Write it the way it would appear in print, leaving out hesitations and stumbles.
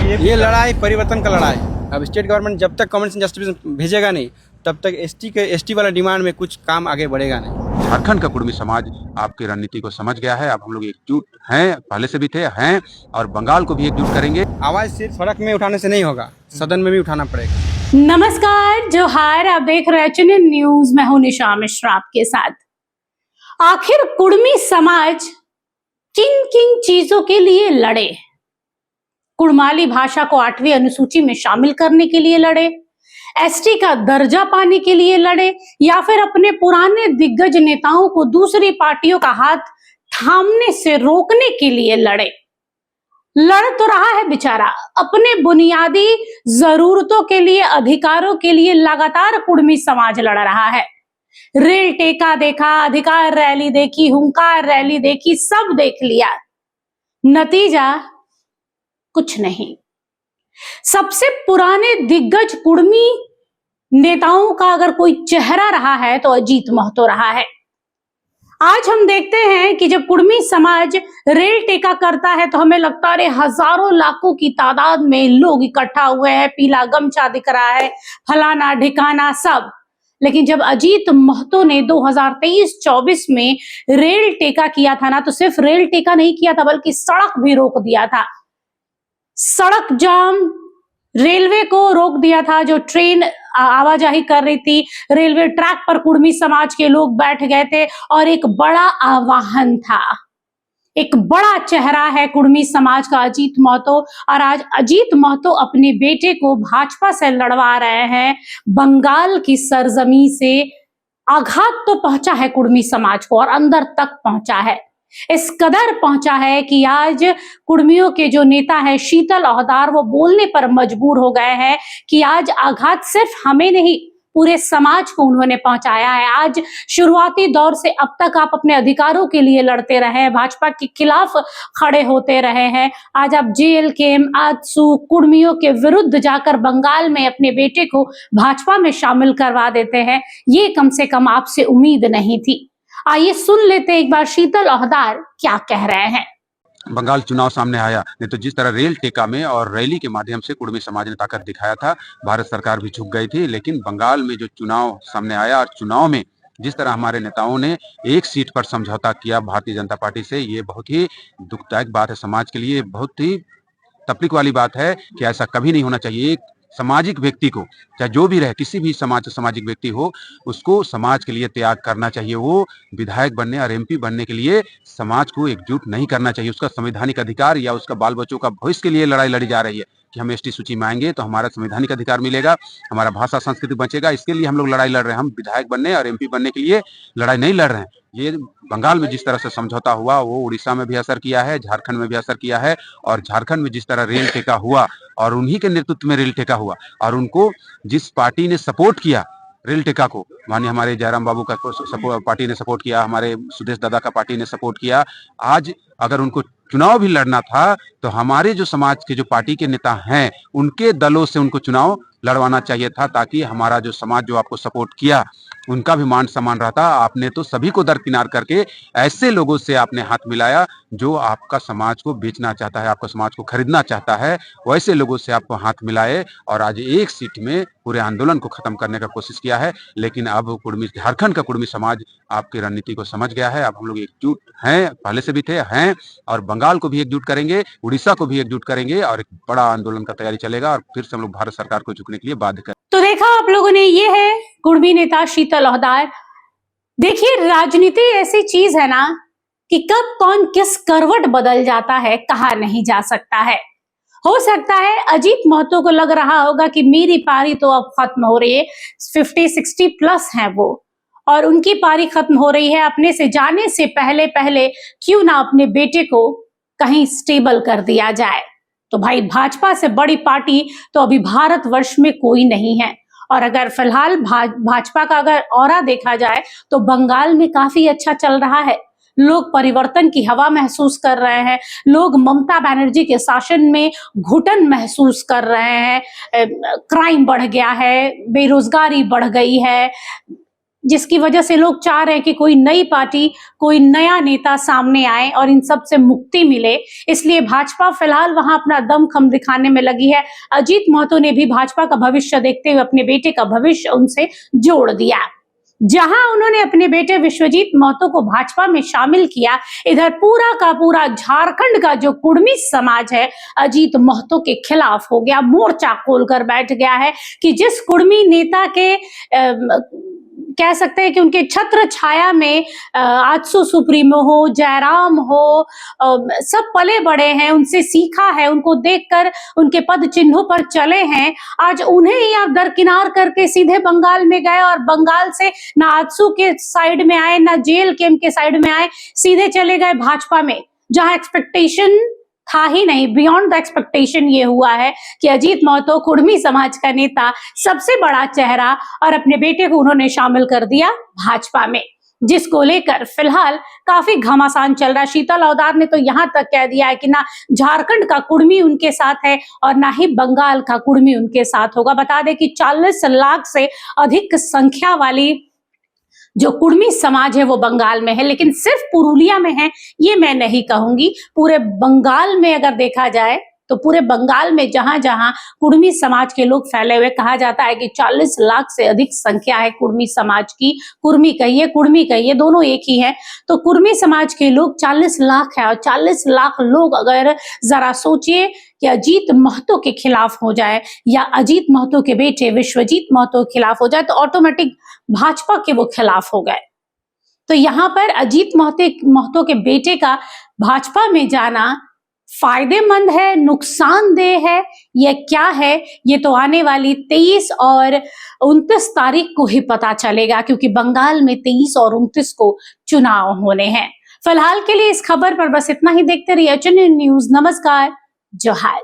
ये लड़ाई परिवर्तन का लड़ाई। अब स्टेट गवर्नमेंट जब तक कॉमन सेंस जस्टिस भेजेगा नहीं, तब तक एसटी वाला डिमांड में कुछ काम आगे बढ़ेगा नहीं। झारखंड का कुर्मी समाज आपकी रणनीति को समझ गया है। अब हम लोग एकजुट हैं, पहले से भी थे, हैं, और बंगाल को भी एकजुट करेंगे। आवाज सिर्फ सड़क में उठाने से नहीं होगा, सदन में भी उठाना पड़ेगा। नमस्कार, जोहार। आप देख रहे हैं चुनिन न्यूज। मैं हूं निशा मिश्रा आपके साथ। आखिर कुर्मी समाज किन किन चीजों के लिए लड़े? कुड़माली भाषा को 8वीं अनुसूची में शामिल करने के लिए लड़े, एसटी का दर्जा पाने के लिए लड़े, या फिर अपने पुराने दिग्गज नेताओं को दूसरी पार्टियों का हाथ थामने से रोकने के लिए लड़े? लड़ तो रहा है बेचारा, अपने बुनियादी जरूरतों के लिए, अधिकारों के लिए लगातार कुर्मी समाज लड़ रहा है। रेल टेका देखा, अधिकार रैली देखी, हुंकार रैली देखी, सब देख लिया, नतीजा कुछ नहीं। सबसे पुराने दिग्गज कुर्मी नेताओं का अगर कोई चेहरा रहा है तो अजीत महतो रहा है। आज हम देखते हैं कि जब कुर्मी समाज रेल टेका करता है तो हमें लगता है हजारों लाखों की तादाद में लोग इकट्ठा हुए हैं, पीला गमछा दिख रहा है, फलाना ढिकाना सब। लेकिन जब अजीत महतो ने 2023-24 में रेल टेका किया था ना, तो सिर्फ रेल टेका नहीं किया था बल्कि सड़क भी रोक दिया था। सड़क जाम, रेलवे को रोक दिया था, जो ट्रेन आवाजाही कर रही थी, रेलवे ट्रैक पर कुर्मी समाज के लोग बैठ गए थे और एक बड़ा आह्वान था। एक बड़ा चेहरा है कुर्मी समाज का अजीत महतो, और आज अजीत महतो अपने बेटे को भाजपा से लड़वा रहे हैं। बंगाल की सरजमी से आघात तो पहुंचा है कुर्मी समाज को और अंदर तक पहुंचा है। इस कदर पहुंचा है कि आज कुर्मियों के जो नेता है शीतल औहदार, वो बोलने पर मजबूर हो गए हैं कि आज आघात सिर्फ हमें नहीं, पूरे समाज को उन्होंने पहुंचाया है। आज शुरुआती दौर से अब तक आप अपने अधिकारों के लिए लड़ते रहे, भाजपा के खिलाफ खड़े होते रहे हैं। आज आप JLK, आजसू, कुर्मियों के विरुद्ध जाकर बंगाल में अपने बेटे को भाजपा में शामिल करवा देते हैं। ये कम से कम आपसे उम्मीद नहीं थी। आइए सुन लेते हैं एक बार शीतल औहदार क्या कह रहे हैं। बंगाल चुनाव सामने आया नहीं तो जिस तरह रेल टेका में और रैली के माध्यम से कुर्मी समाज ने ताकत दिखाया था, भारत सरकार भी झुक गई थी। लेकिन बंगाल में जो चुनाव सामने आया और चुनाव में जिस तरह हमारे नेताओं ने एक सीट पर समझौता किया भारतीय जनता पार्टी से, ये बहुत ही दुखदायक बात है समाज के लिए। बहुत ही तकलीफ वाली बात है कि ऐसा कभी नहीं होना चाहिए। एक सामाजिक व्यक्ति को, चाहे जो भी रहे, किसी भी समाज से सामाजिक व्यक्ति हो, उसको समाज के लिए त्याग करना चाहिए। वो विधायक बनने और MP बनने के लिए समाज को एकजुट नहीं करना चाहिए। उसका संवैधानिक अधिकार या उसका बाल बच्चों का भविष्य के लिए लड़ाई लड़ी जा रही है कि हम ST सूची में आएंगे तो हमारा संवैधानिक अधिकार मिलेगा, हमारा भाषा संस्कृति बचेगा। इसके लिए हम लोग लड़ाई लड़ रहे हैं। हम विधायक बनने और MP बनने के लिए लड़ाई नहीं लड़ रहे हैं। ये बंगाल में जिस तरह से समझौता हुआ वो उड़ीसा में भी असर किया है, झारखंड में भी असर किया है, और झारखंड में जिस तरह रेल टेका हुआ और उन्हीं के नेतृत्व में रेल टेका हुआ और उनको जिस पार्टी ने सपोर्ट किया रेल टेका को, माननीय हमारे जयराम बाबू का पार्टी ने सपोर्ट किया, हमारे सुदेश दादा का पार्टी ने सपोर्ट किया। आज अगर उनको चुनाव भी लड़ना था तो हमारे जो समाज के जो पार्टी के नेता हैं उनके दलों से उनको चुनाव लड़वाना चाहिए था, ताकि हमारा जो समाज जो आपको सपोर्ट किया उनका भी मान सम्मान रहता। आपने तो सभी को दरकिनार करके ऐसे लोगों से आपने हाथ मिलाया जो आपका समाज को बेचना चाहता है, आपका समाज को खरीदना चाहता है। वैसे लोगों से आपको हाथ मिलाए और आज एक सीट में पूरे आंदोलन को खत्म करने का कोशिश किया है। लेकिन अब झारखंड का कुर्मी समाज आपकी रणनीति को समझ गया है। अब हम लोग एकजुट हैं, पहले से भी थे, हैं, और बंगाल को भी एकजुट करेंगे, उड़ीसा को भी एकजुट करेंगे और एक बड़ा आंदोलन का तैयारी चलेगा और फिर से हम लोग भारत सरकार को झुकने के लिए बाध्य करें। तो देखा आप लोगों ने, ये है कुर्मी नेता शीतल औहदार। देखिए, राजनीति ऐसी चीज है ना कि कब कौन किस करवट बदल जाता है कहा नहीं जा सकता है। हो सकता है अजीत महतो को लग रहा होगा कि मेरी पारी तो अब खत्म हो रही है, 50-60 प्लस हैं वो, और उनकी पारी खत्म हो रही है। अपने से जाने से पहले पहले क्यों ना अपने बेटे को कहीं स्टेबल कर दिया जाए। तो भाई, भाजपा से बड़ी पार्टी तो अभी भारतवर्ष में कोई नहीं है। और अगर फिलहाल भाजपा का अगर ऑरा देखा जाए तो बंगाल में काफी अच्छा चल रहा है। लोग परिवर्तन की हवा महसूस कर रहे हैं, लोग ममता बनर्जी के शासन में घुटन महसूस कर रहे हैं, क्राइम बढ़ गया है, बेरोजगारी बढ़ गई है, जिसकी वजह से लोग चाह रहे हैं कि कोई नई पार्टी, कोई नया नेता सामने आए और इन सब से मुक्ति मिले। इसलिए भाजपा फिलहाल वहां अपना दमखम दिखाने में लगी है। अजीत महतो ने भी भाजपा का भविष्य देखते हुए अपने बेटे का भविष्य उनसे जोड़ दिया। जहां उन्होंने अपने बेटे विश्वजीत महतो को भाजपा में शामिल किया, इधर पूरा का पूरा झारखंड का जो कुर्मी समाज है अजीत महतो के खिलाफ हो गया, मोर्चा खोलकर बैठ गया है कि जिस कुर्मी नेता के कह सकते हैं कि उनके छत्र छाया में आजसू सुप्रीमो हो, जयराम हो, सब पले बड़े हैं, उनसे सीखा है, उनको देखकर उनके पद चिन्हों पर चले हैं। आज उन्हें ही आप दरकिनार करके सीधे बंगाल में गए और बंगाल से ना आजसू के साइड में आए, ना जेल कैंप के साइड में आए, सीधे चले गए भाजपा में, जहां एक्सपेक्टेशन था ही नहीं। बियॉन्ड द एक्सपेक्टेशन ये हुआ है कि अजीत महतो कुर्मी समाज का नेता, सबसे बड़ा चेहरा, और अपने बेटे को उन्होंने शामिल कर दिया भाजपा में, जिसको लेकर फिलहाल काफी घमासान चल रहा है। शीतल हवदार ने तो यहां तक कह दिया है कि ना झारखंड का कुर्मी उनके साथ है और ना ही बंगाल का कुर्मी उनके साथ होगा। बता दें कि 40 लाख से अधिक संख्या वाली जो कुर्मी समाज है वो बंगाल में है, लेकिन सिर्फ पुरुलिया में है ये मैं नहीं कहूंगी। पूरे बंगाल में अगर देखा जाए तो पूरे बंगाल में जहां जहां कुर्मी समाज के लोग फैले हुए, कहा जाता है कि 40 लाख से अधिक संख्या है कुर्मी समाज की। कुर्मी कहिए दोनों एक ही है। तो कुर्मी समाज के लोग 40 लाख है और 40 लाख लोग अगर जरा सोचिए कि अजीत महतो के खिलाफ हो जाए या अजीत महतो के बेटे विश्वजीत महतो के खिलाफ हो जाए तो ऑटोमेटिक भाजपा के वो खिलाफ हो गए। तो यहाँ पर अजीत महतो के बेटे का भाजपा में जाना फायदेमंद है, नुकसानदेह है, यह क्या है, ये तो आने वाली 23 और 29 तारीख को ही पता चलेगा, क्योंकि बंगाल में 23 और 29 को चुनाव होने हैं। फिलहाल के लिए इस खबर पर बस इतना ही। देखते रहिए एचएनएन न्यूज। नमस्कार, जोहार।